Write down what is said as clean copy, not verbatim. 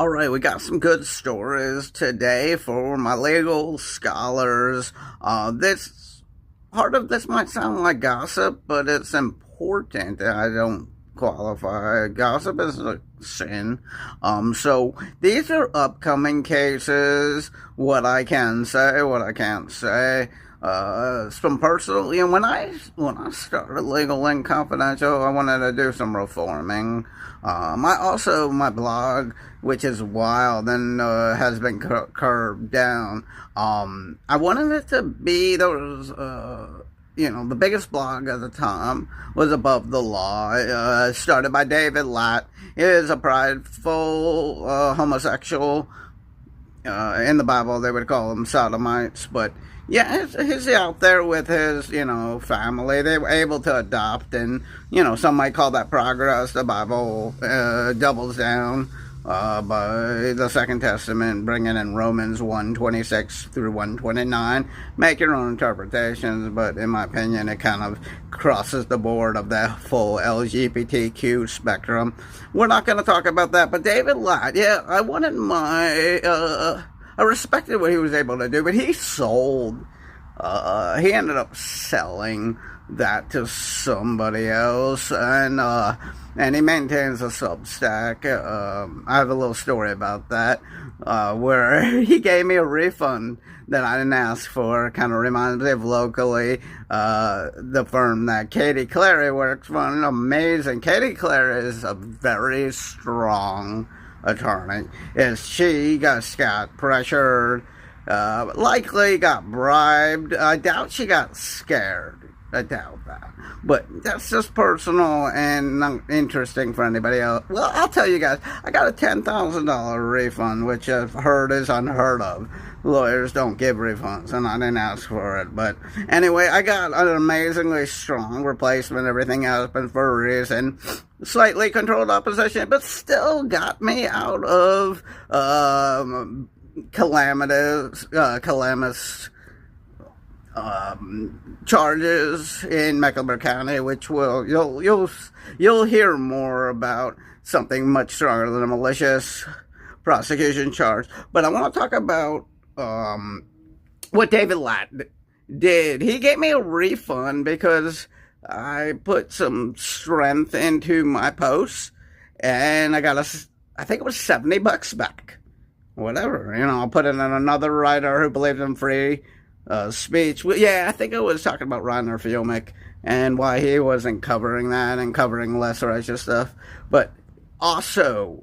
Alright, we got some good stories today for my legal scholars. This part of this might sound like gossip, but it's important. I don't qualify. Gossip is a sin. So these are upcoming cases, what I can say, what I can't say. Some personal, when I started Legal and Confidential, I wanted to do some reforming. My blog, which is wild and has been curbed down. I wanted it to be the biggest blog at the time was Above the Law. Started by David Latt. He is a prideful homosexual. In the Bible, they would call them sodomites, but yeah, he's out there with his, family. They were able to adopt, and, some might call that progress. The Bible doubles down by the Second Testament, bringing in Romans 1:26 through 1:29. Make your own interpretations, but in my opinion, it kind of crosses the board of the full LGBTQ spectrum. We're not going to talk about that, but David Latt, yeah, I wanted I respected what he was able to do, but he sold. He ended up selling that to somebody else, and he maintains a Substack. I have a little story about that, where he gave me a refund that I didn't ask for. Kind of reminds me of locally, the firm that Katie Clary works for. Amazing. Katie Clary is a very strong attorney. She got pressured, likely got bribed. I doubt she got scared. I doubt that. But that's just personal and not interesting for anybody else. Well, I'll tell you guys, I got a $10,000 refund, which I've heard is unheard of. Lawyers don't give refunds, and I didn't ask for it. But anyway, I got an amazingly strong replacement. Everything happened for a reason. Slightly controlled opposition, but still got me out of calamitous charges in Mecklenburg County, which you'll hear more about. Something much stronger than a malicious prosecution charge. But I want to talk about what David Latt did. He gave me a refund because I put some strength into my posts, and I got I think it was $70 back. Whatever, I'll put it in another writer who believes in free speech. Yeah, I think I was talking about Reiner Fuelmick and why he wasn't covering that and covering less righteous stuff. But also,